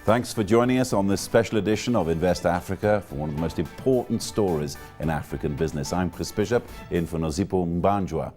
Thanks for joining us on this special edition of Invest Africa for one of the most important stories in African business. I'm Chris Bishop, in for Nozipo Mbanjwa.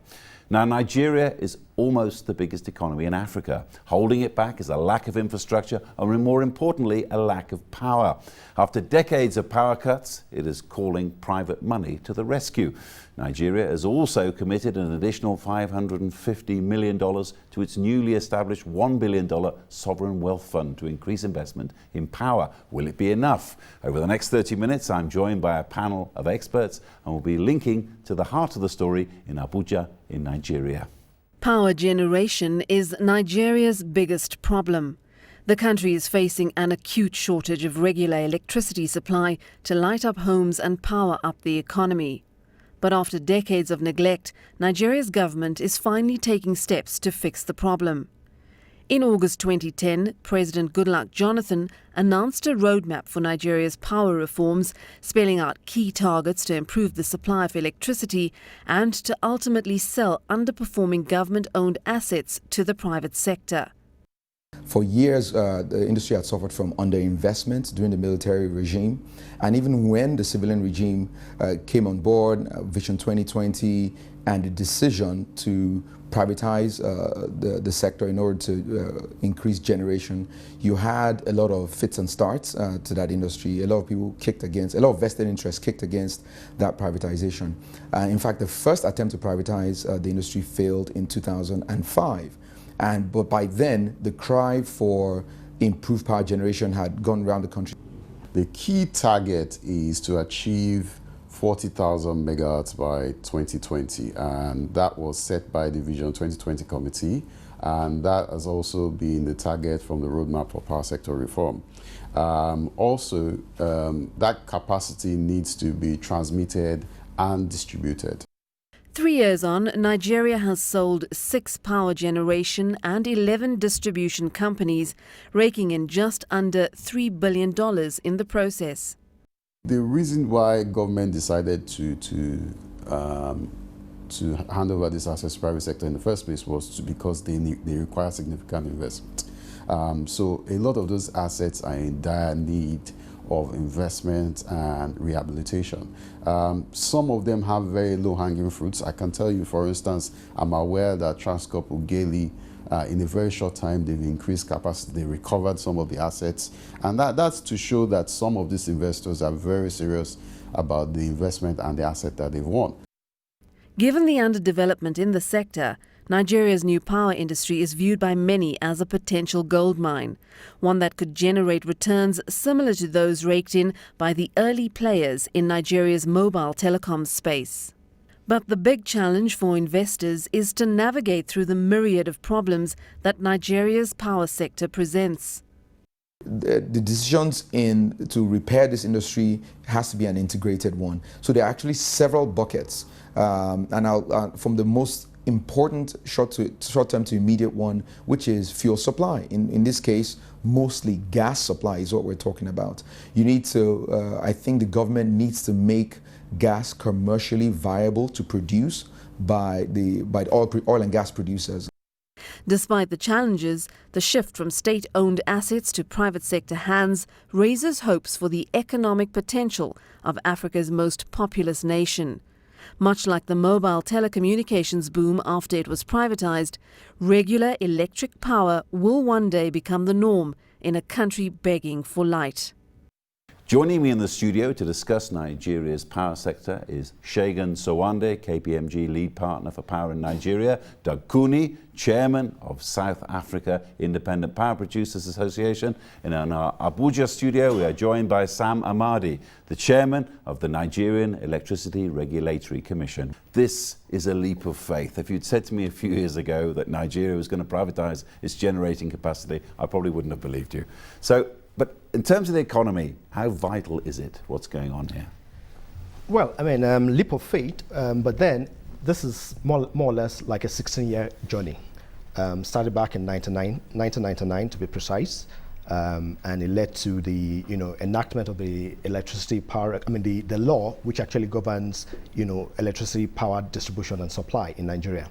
Now, Nigeria is almost the biggest economy in Africa. Holding it back is a lack of infrastructure and, more importantly, a lack of power. After decades of power cuts, it is calling private money to the rescue. Nigeria has also committed an additional $550 million to its newly established $1 billion sovereign wealth fund to increase investment in power. Will it be enough? Over the next 30 minutes, I'm joined by a panel of experts and will be linking to the heart of the story in Abuja in Nigeria. Power generation is Nigeria's biggest problem. The country is facing an acute shortage of regular electricity supply to light up homes and power up the economy. But after decades of neglect, Nigeria's government is finally taking steps to fix the problem. In August 2010, President Goodluck Jonathan announced a roadmap for Nigeria's power reforms, spelling out key targets to improve the supply of electricity and to ultimately sell underperforming government-owned assets to the private sector. For years, the industry had suffered from underinvestment during the military regime. And even when the civilian regime came on board, Vision 2020, and the decision to privatize the sector in order to increase generation, you had a lot of fits and starts to that industry. A lot of people kicked against, a lot of vested interests kicked against that privatization. In fact, the first attempt to privatize the industry failed in 2005. But by then, the cry for improved power generation had gone around the country. The key target is to achieve 40,000 megawatts by 2020, and that was set by the Vision 2020 committee, and that has also been the target from the roadmap for power sector reform. That capacity needs to be transmitted and distributed. 3 years on, Nigeria has sold 6 power generation and 11 distribution companies, raking in just under $3 billion in the process. The reason why government decided to hand over these assets to the private sector in the first place was because they require significant investment. So a lot of those assets are in dire need of investment and rehabilitation. Some of them have very low-hanging fruits. I can tell you, for instance, I'm aware that Transcorp Ughelli, in a very short time, they've increased capacity, they recovered some of the assets, and that's to show that some of these investors are very serious about the investment and the asset that they've won. Given the underdevelopment in the sector, Nigeria's new power industry is viewed by many as a potential gold mine, one that could generate returns similar to those raked in by the early players in Nigeria's mobile telecom space. But the big challenge for investors is to navigate through the myriad of problems that Nigeria's power sector presents. The decisions to repair this industry has to be an integrated one. So there are actually several buckets, and I'll from the most important short-term to immediate one, which is fuel supply. In this case, mostly gas supply is what we're talking about. You need to, I think the government needs to make gas commercially viable to produce by the oil and gas producers. Despite the challenges, the shift from state-owned assets to private sector hands raises hopes for the economic potential of Africa's most populous nation. Much like the mobile telecommunications boom after it was privatized, regular electric power will one day become the norm in a country begging for light. Joining me in the studio to discuss Nigeria's power sector is Segun Sowande, KPMG lead partner for power in Nigeria, Doug Cooney, chairman of South Africa Independent Power Producers Association, and in our Abuja studio we are joined by Sam Amadi, the chairman of the Nigerian Electricity Regulatory Commission. This is a leap of faith. If you'd said to me a few years ago that Nigeria was going to privatize its generating capacity, I probably wouldn't have believed you. But in terms of the economy, how vital is it? What's going on here? Well, I mean, leap of faith, but then this is more or less like a 16-year journey. Started back in 1999 to be precise, and it led to the enactment of the electricity power. I mean, the law which actually governs electricity power distribution and supply in Nigeria.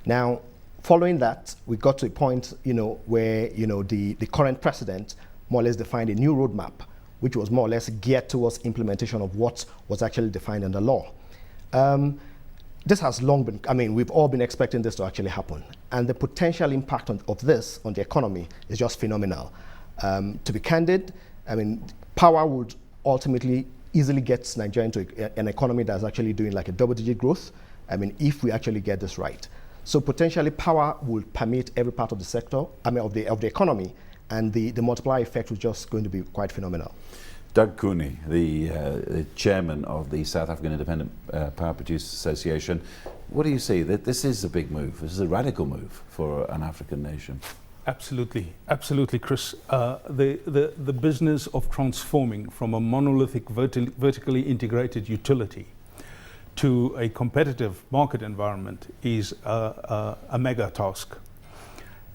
Now, following that, we got to a point where the current president more or less defined a new roadmap, which was more or less geared towards implementation of what was actually defined in the law. This has long been, I mean, we've all been expecting this to actually happen. And the potential impact of this on the economy is just phenomenal. To be candid, I mean, power would ultimately easily get Nigeria into an economy that's actually doing like a double-digit growth, I mean, if we actually get this right. So potentially power will permeate every part of the sector, I mean, of the economy, and the multiplier effect is just going to be quite phenomenal. Doug Cooney, the chairman of the South African Independent Power Producers Association. What do you see? This is a big move. This is a radical move for an African nation. Absolutely, absolutely, Chris. The business of transforming from a monolithic, vertically integrated utility to a competitive market environment is a mega task.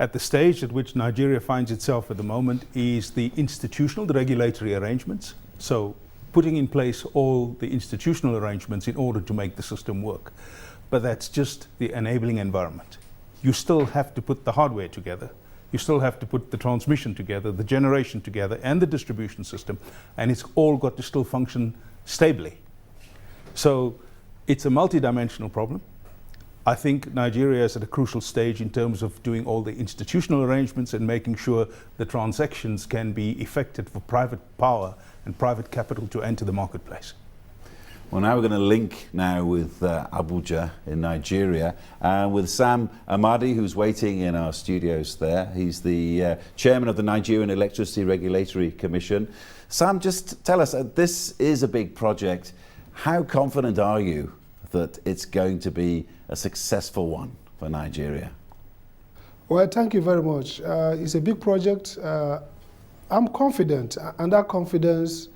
At the stage at which Nigeria finds itself at the moment is the institutional, the regulatory arrangements. So putting in place all the institutional arrangements in order to make the system work. But that's just the enabling environment. You still have to put the hardware together. You still have to put the transmission together, the generation together, and the distribution system. And it's all got to still function stably. So it's a multidimensional problem. I think Nigeria is at a crucial stage in terms of doing all the institutional arrangements and making sure the transactions can be effected for private power and private capital to enter the marketplace. Well, now we're going to link now with Abuja in Nigeria with Sam Amadi, who's waiting in our studios there. He's the chairman of the Nigerian Electricity Regulatory Commission. Sam, just tell us, this is a big project. How confident are you that it's going to be a successful one for Nigeria? Well, thank you very much. It's a big project. I'm confident, and that confidence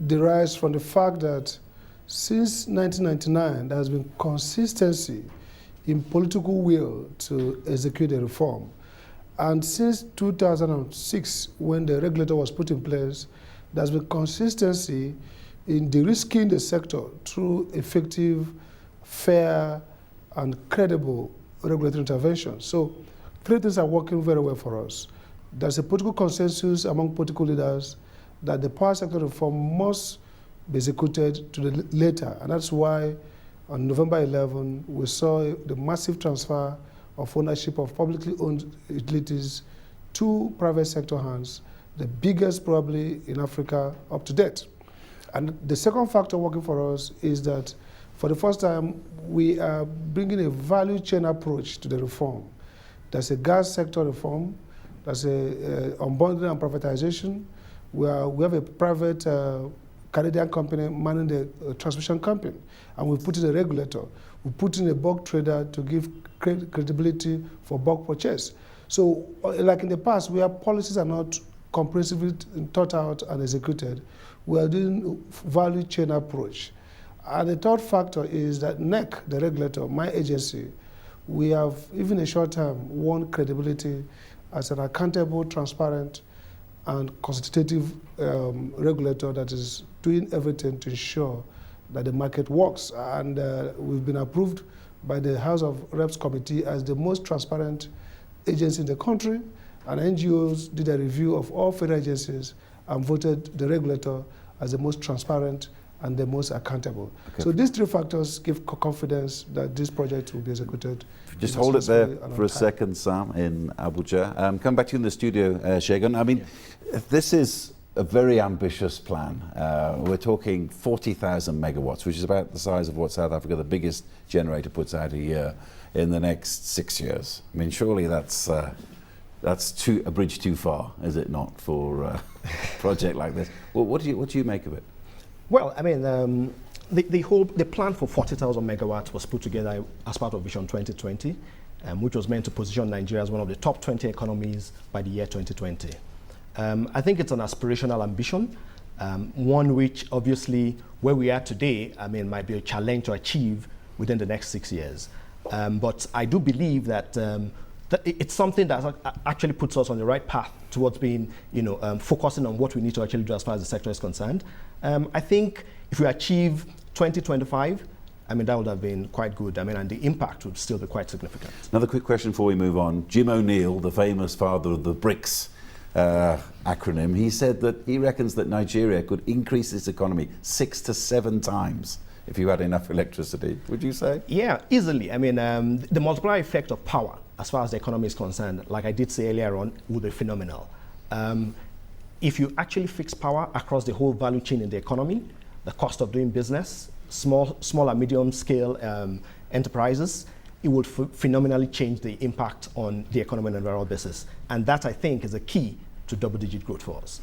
derives from the fact that since 1999, there has been consistency in political will to execute a reform. And since 2006, when the regulator was put in place, there's been consistency in de-risking the sector through effective, fair, and credible regulatory intervention. So three things are working very well for us. There's a political consensus among political leaders that the power sector reform must be executed to the later, and that's why on November 11, we saw the massive transfer of ownership of publicly owned utilities to private sector hands, the biggest probably in Africa up to date. And the second factor working for us is that for the first time, we are bringing a value chain approach to the reform. There's a gas sector reform, there's a unbundling and privatization, where we have a private Canadian company manning the transmission company, and we put in a regulator. We put in a bulk trader to give credibility for bulk purchase. So, like in the past, where policies are not comprehensively thought out and executed, we are doing value chain approach. And the third factor is that NEC, the regulator, my agency, we have, even in short term, won credibility as an accountable, transparent, and consultative regulator that is doing everything to ensure that the market works. And we've been approved by the House of Reps Committee as the most transparent agency in the country. And NGOs did a review of all federal agencies and voted the regulator as the most transparent and the most accountable. Okay. So these three factors give confidence that this project will be executed. Just hold it there for a second, Sam, in Abuja. Come back to you in the studio, Shegun. I mean, this is a very ambitious plan. We're talking 40,000 megawatts, which is about the size of what South Africa, the biggest generator, puts out a year in the next 6 years. I mean, surely that's a bridge too far, is it not, for a project like this? Well, what do you make of it? Well, I mean, the plan for 40,000 megawatts was put together as part of Vision 2020, which was meant to position Nigeria as one of the top 20 economies by the year 2020. I think it's an aspirational ambition, one which obviously where we are today, I mean, might be a challenge to achieve within the next 6 years. But I do believe that it's something that actually puts us on the right path towards being, focusing on what we need to actually do as far as the sector is concerned. I think if we achieve 2025, I mean, that would have been quite good. I mean, and the impact would still be quite significant. Another quick question before we move on. Jim O'Neill, the famous father of the BRICS acronym, he said that he reckons that Nigeria could increase its economy 6 to 7 times if you had enough electricity. Would you say? Yeah, easily. I mean, the multiplier effect of power, as far as the economy is concerned, like I did say earlier on, would be phenomenal. If you actually fix power across the whole value chain in the economy, the cost of doing business, small and medium scale enterprises, it would phenomenally change the impact on the economy and overall business. And that, I think, is a key to double-digit growth for us.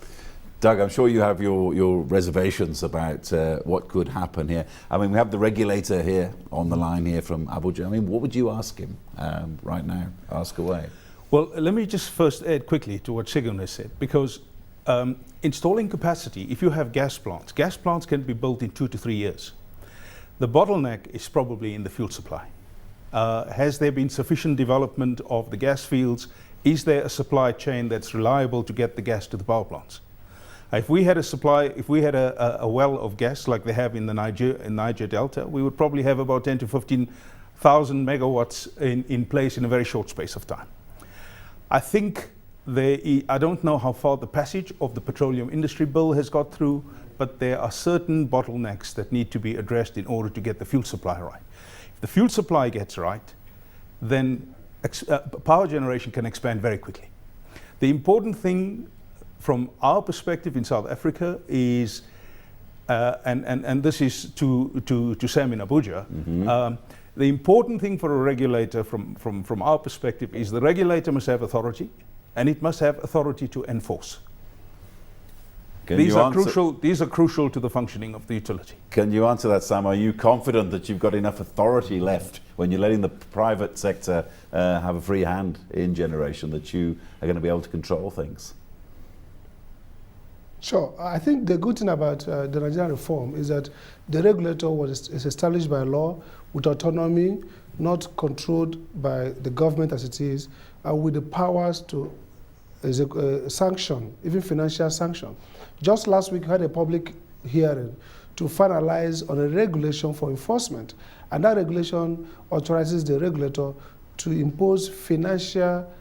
Doug, I'm sure you have your reservations about what could happen here. I mean, we have the regulator here on the line here from Abuja. I mean, what would you ask him right now? Ask away. Well, let me just first add quickly to what Segun has said, because installing capacity, if you have gas plants can be built in 2 to 3 years. The bottleneck is probably in the fuel supply. Has there been sufficient development of the gas fields? Is there a supply chain that's reliable to get the gas to the power plants? If we had a well of gas like they have in the Niger Delta, we would probably have about 10 to 15,000 megawatts in place in a very short space of time. I think I don't know how far the passage of the petroleum industry bill has got through, but there are certain bottlenecks that need to be addressed in order to get the fuel supply right. If the fuel supply gets right, then power generation can expand very quickly. The important thing from our perspective in South Africa is, and this is to Sam in Abuja, the important thing for a regulator from our perspective is the regulator must have authority, and it must have authority to enforce. These are crucial to the functioning of the utility. Can you answer that, Sam? Are you confident that you've got enough authority left when you're letting the private sector have a free hand in generation, that you are going to be able to control things? Sure. I think the good thing about the Nigerian reform is that the regulator is established by law with autonomy, not controlled by the government as it is, and with the powers to sanction, even financial sanction. Just last week, we had a public hearing to finalize on a regulation for enforcement, and that regulation authorizes the regulator to impose financial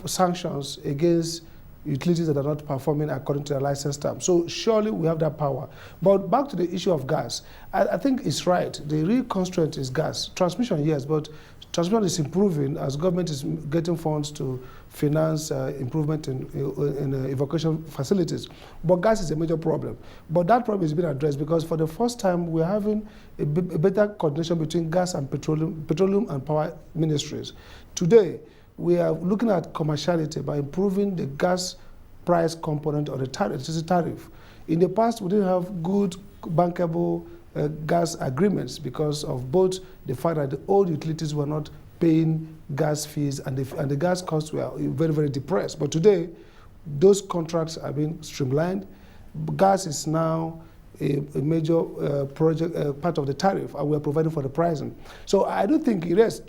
sanctions against utilities that are not performing according to the license terms. So surely we have that power. But back to the issue of gas, I think it's right. The real constraint is gas. Transmission, yes, but transmission is improving as government is getting funds to finance improvement in evacuation facilities. But gas is a major problem. But that problem is being addressed because for the first time we're having a better coordination between gas and petroleum and power ministries. Today, we are looking at commerciality by improving the gas price component of the tariff. In the past, we didn't have good bankable gas agreements because of both the fact that the old utilities were not paying gas fees and the gas costs were very, very depressed. But today, those contracts are being streamlined. Gas is now a major part of the tariff, and we are providing for the pricing. So I don't think it is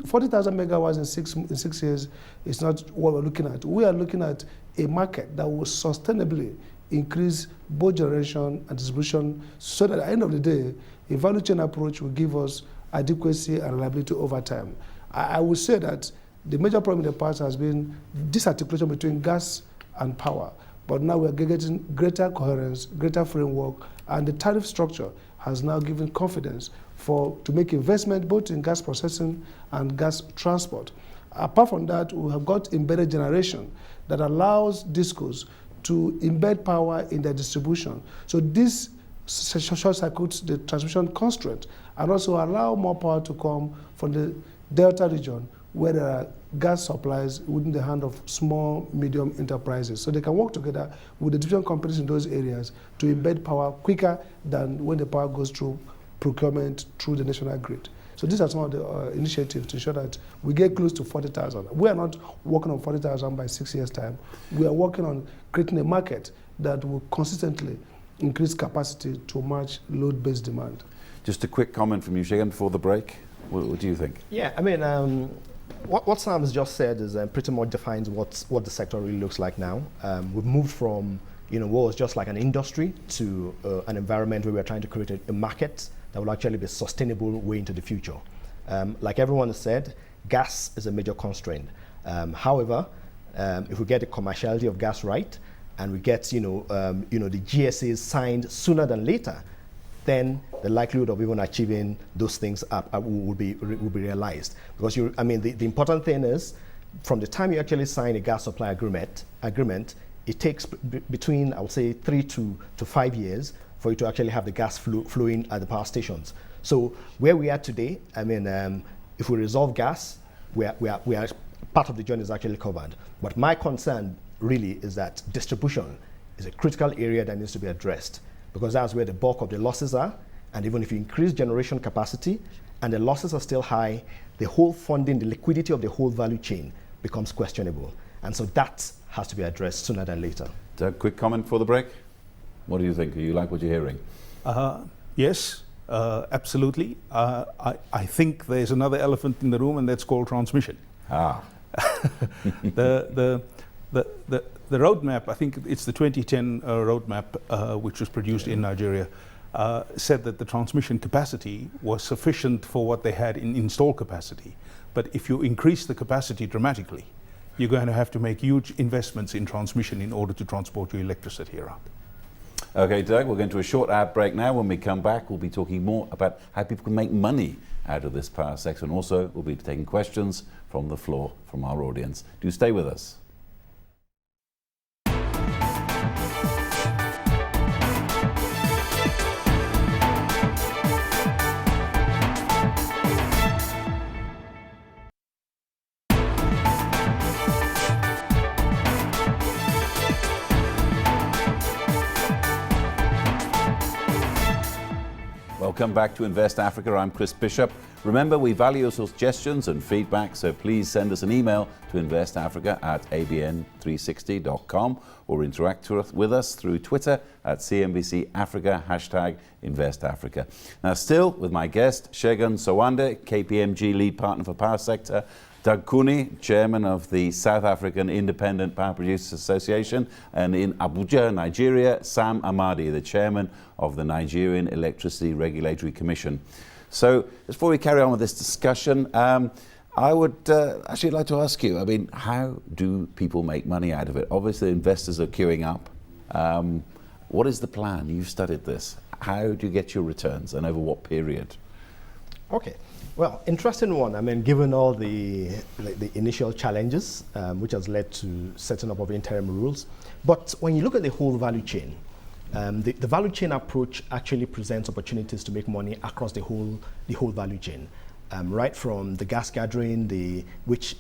40,000 megawatts in 6 years is not what we're looking at. We are looking at a market that will sustainably increase both generation and distribution, so that at the end of the day, a value chain approach will give us adequacy and reliability over time. I would say that the major problem in the past has been disarticulation between gas and power. But now we are getting greater coherence, greater framework, and the tariff structure has now given confidence to make investment both in gas processing and gas transport. Apart from that, we have got embedded generation that allows discos to embed power in their distribution. So this short circuits the transmission constraint and also allow more power to come from the Delta region, where there are gas supplies within the hand of small, medium enterprises. So they can work together with the different companies in those areas to embed power quicker than when the power goes through procurement through the national grid. So these are some of the initiatives to ensure that we get close to 40,000. We are not working on 40,000 by 6 years' time. We are working on creating a market that will consistently increase capacity to match load-based demand. Just a quick comment from you, Segun, before the break. What do you think? Yeah, I mean, what Sam has just said is pretty much defines what the sector really looks like now. We've moved from what was just like an industry to an environment where we're trying to create a market that will actually be a sustainable way into the future. Like everyone has said, gas is a major constraint. However, if we get the commerciality of gas right, and we get the GSAs signed sooner than later, then the likelihood of even achieving those things will be realized. Because the important thing is, from the time you actually sign a gas supply agreement, it takes between, I would say, 3 to 5 years for you to actually have the gas flowing at the power stations. So where we are today, if we resolve gas, we are part of the journey is actually covered. But my concern really is that distribution is a critical area that needs to be addressed, because that's where the bulk of the losses are. And even if you increase generation capacity and the losses are still high, the whole funding, the liquidity of the whole value chain becomes questionable. And so that has to be addressed sooner than later. Doug, quick comment for the break? What do you think? Do you like what you're hearing? Yes, absolutely. I think there's another elephant in the room, and that's called transmission. The roadmap, I think it's the 2010 roadmap, which was produced in Nigeria, said that the transmission capacity was sufficient for what they had in install capacity. But if you increase the capacity dramatically, you're going to have to make huge investments in transmission in order to transport your electricity around. Okay, Doug, we're going to a short ad break now. When we come back, we'll be talking more about how people can make money out of this power sector, and also we'll be taking questions from the floor, from our audience. Do stay with us. Welcome back to Invest Africa. I'm Chris Bishop. Remember, we value your suggestions and feedback, so please send us an email to investafrica@abn360.com or interact with us through Twitter @CNBC Africa, #InvestAfrica. Now, still with my guest, Segun Sowande, KPMG lead partner for power sector, Doug Cooney, chairman of the South African Independent Power Producers Association, and in Abuja, Nigeria, Sam Amadi, the chairman of the Nigerian Electricity Regulatory Commission. So, before we carry on with this discussion, I would actually like to ask you, how do people make money out of it? Obviously, investors are queuing up. What is the plan? You've studied this. How do you get your returns, and over what period? Okay. Well, interesting one. Given all the initial challenges, which has led to setting up of interim rules. But when you look at the whole value chain, the value chain approach actually presents opportunities to make money across the whole value chain, right from the gas gathering, which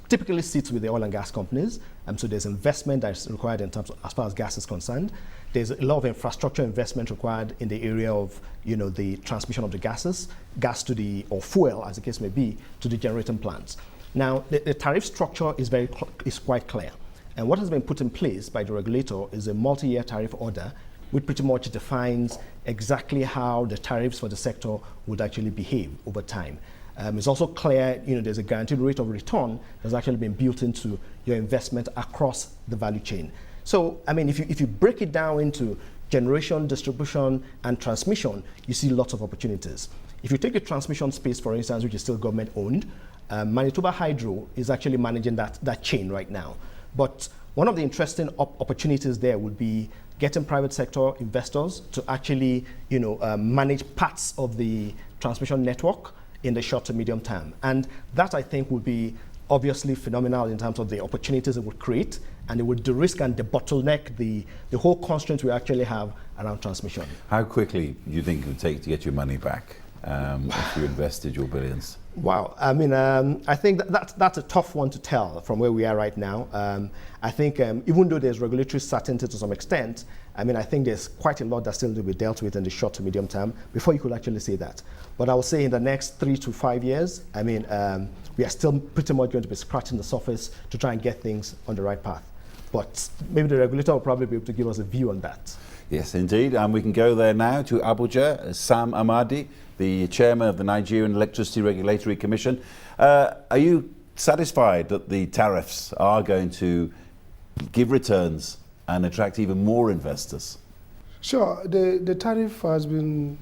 typically sits with the oil and gas companies. So there's investment that's required in terms of, as far as gas is concerned. There's a lot of infrastructure investment required in the area of, the transmission of the gases, or fuel, as the case may be, to the generating plants. Now, the tariff structure is quite clear. And what has been put in place by the regulator is a multi-year tariff order, which pretty much defines exactly how the tariffs for the sector would actually behave over time. It's also clear, there's a guaranteed rate of return that's actually been built into your investment across the value chain. So, if you break it down into generation, distribution, and transmission, you see lots of opportunities. If you take the transmission space, for instance, which is still government-owned, Manitoba Hydro is actually managing that chain right now. But one of the interesting opportunities there would be getting private sector investors to actually, manage parts of the transmission network in the short to medium term. And that, I think, would be obviously phenomenal in terms of the opportunities it would create, and it would de-risk and debottleneck the whole constraints we actually have around transmission. How quickly do you think it would take to get your money back if you invested your billions? Wow, I think that's a tough one to tell from where we are right now. I think even though there's regulatory certainty to some extent, I think there's quite a lot that still need to be dealt with in the short to medium term before you could actually say that. But I would say in the next 3 to 5 years, we are still pretty much going to be scratching the surface to try and get things on the right path. But maybe the regulator will probably be able to give us a view on that. Yes, indeed. And we can go there now to Abuja. Sam Amadi, the chairman of the Nigerian Electricity Regulatory Commission. Are you satisfied that the tariffs are going to give returns and attract even more investors? Sure. The tariff has been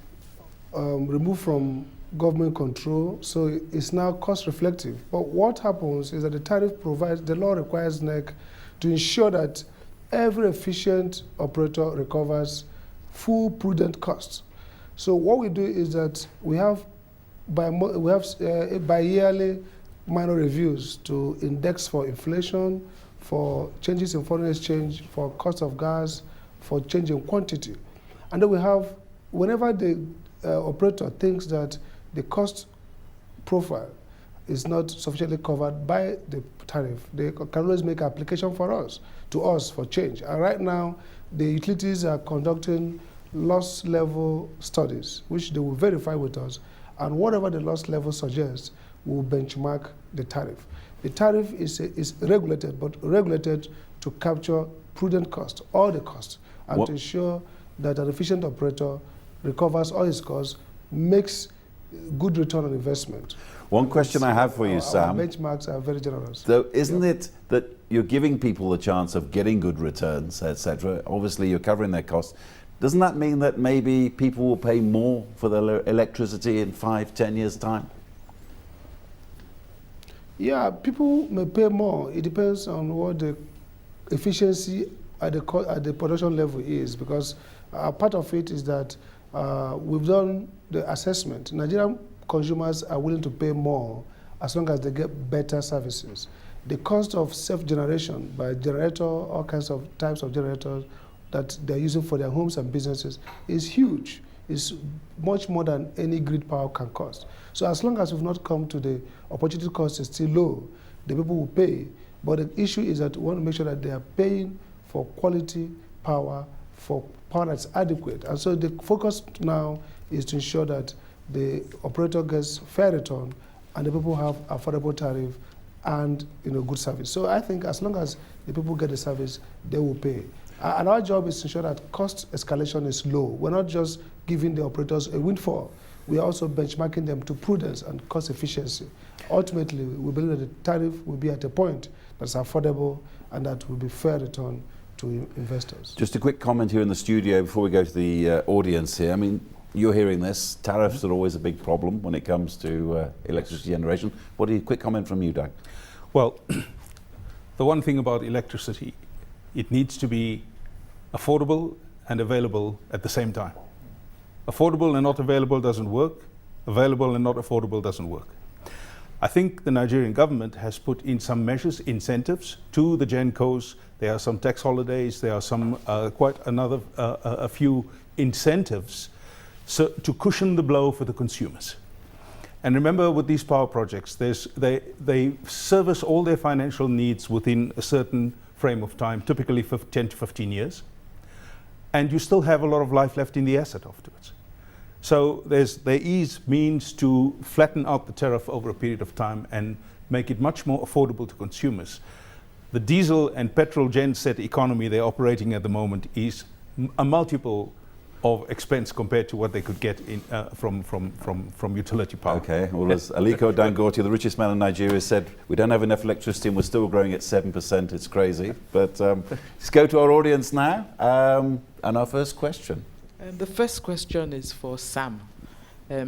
removed from government control, so it's now cost reflective. But what happens is that the tariff provides, the law requires NEC to ensure that every efficient operator recovers full prudent costs. So what we do is that we have bi-yearly minor reviews to index for inflation, for changes in foreign exchange, for cost of gas, for change in quantity. And then we have, whenever the operator thinks that the cost profile is not sufficiently covered by the tariff, they can always make application to us for change. And right now, the utilities are conducting loss level studies, which they will verify with us. And whatever the loss level suggests, we will benchmark the tariff. The tariff is regulated, but regulated to capture prudent cost, all the costs, and to ensure that an efficient operator recovers all his costs, makes good return on investment. One question I have for you, Sam. Our benchmarks are very generous. So isn't it that you're giving people the chance of getting good returns, etc.? Obviously, you're covering their costs. Doesn't that mean that maybe people will pay more for their electricity in 5-10 years' time? Yeah, people may pay more. It depends on what the efficiency at the production level is, because part of it is that we've done the assessment. Nigerian consumers are willing to pay more as long as they get better services. The cost of self-generation by generator, all kinds of types of generators that they're using for their homes and businesses is huge. It's much more than any grid power can cost. So as long as we've not come to the opportunity cost is still low, the people will pay. But the issue is that we want to make sure that they are paying for quality power, for power that's adequate. And so the focus now is to ensure that the operator gets fair return and the people have affordable tariff and good service. So I think as long as the people get the service, they will pay. And our job is to ensure that cost escalation is low. We're not just giving the operators a windfall. We are also benchmarking them to prudence and cost efficiency. Ultimately, we believe that the tariff will be at a point that's affordable and that will be fair return to investors. Just a quick comment here in the studio before we go to the audience here. I mean, you're hearing this. Tariffs are always a big problem when it comes to electricity generation. Quick comment from you, Doug? Well, the one thing about electricity, it needs to be affordable and available at the same time. Affordable and not available doesn't work. Available and not affordable doesn't work. I think the Nigerian government has put in some measures, incentives to the GenCos. There are some tax holidays. There are some a few incentives to cushion the blow for the consumers. And remember, with these power projects, they service all their financial needs within a certain frame of time, typically 10 to 15 years. And you still have a lot of life left in the asset afterwards. So there is means to flatten out the tariff over a period of time and make it much more affordable to consumers. The diesel and petrol genset economy they're operating at the moment is a multiple of expense compared to what they could get in, from utility power. Okay, well, as Aliko Dangote, the richest man in Nigeria, said, we don't have enough electricity and we're still growing at 7%. It's crazy. But let's go to our audience now. And our first question. The first question is for Sam.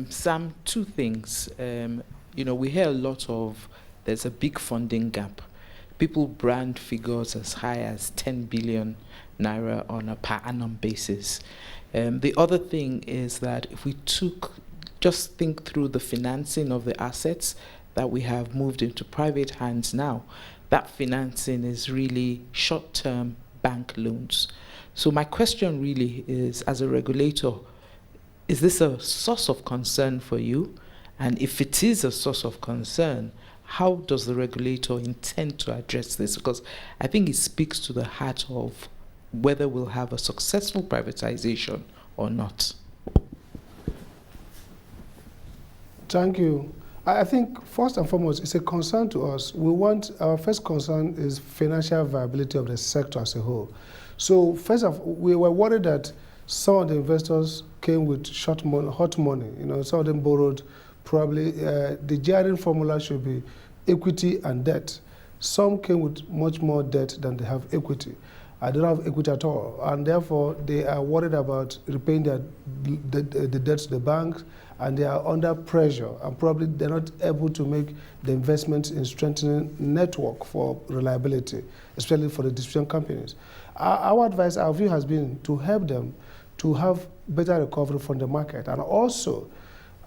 Sam, two things. We hear a lot of there's a big funding gap. People brand figures as high as 10 billion naira on a per annum basis. The other thing is that if we just think through the financing of the assets that we have moved into private hands now, that financing is really short-term bank loans. So my question really is, as a regulator, is this a source of concern for you? And if it is a source of concern, how does the regulator intend to address this? Because I think it speaks to the heart of whether we'll have a successful privatization or not. Thank you. I think first and foremost, it's a concern to us. Our first concern is financial viability of the sector as a whole. So first of all, we were worried that some of the investors came with hot money. Some of them borrowed probably, the GRN formula should be equity and debt. Some came with much more debt than they have equity. They don't have equity at all, and therefore they are worried about repaying the debts to the banks, and they are under pressure, and probably they're not able to make the investments in strengthening network for reliability, especially for the distribution companies. Our advice, our view has been to help them to have better recovery from the market, and also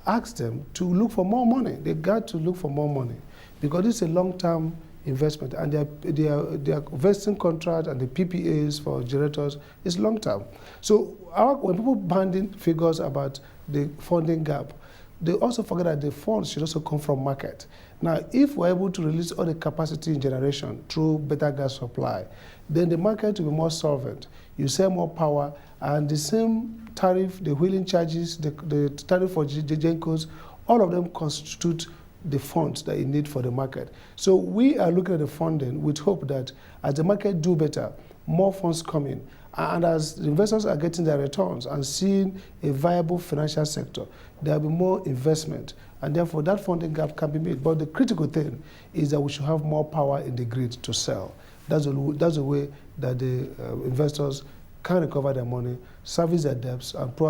ask them to look for more money. They got to look for more money, because this is a long-term investment, and their vesting contract and the PPAs for generators is long-term. So when people banding figures about the funding gap, they also forget that the funds should also come from market. Now, if we're able to release all the capacity in generation through better gas supply, then the market will be more solvent. You sell more power, and the same tariff, the wheeling charges, the tariff for GENCOs, all of them constitute the funds that you need for the market. So we are looking at the funding with hope that as the market do better, more funds come in. And as the investors are getting their returns and seeing a viable financial sector, there will be more investment, and therefore that funding gap can be made. But the critical thing is that we should have more power in the grid to sell. That's the way that the investors can recover their money, service their debts, and probably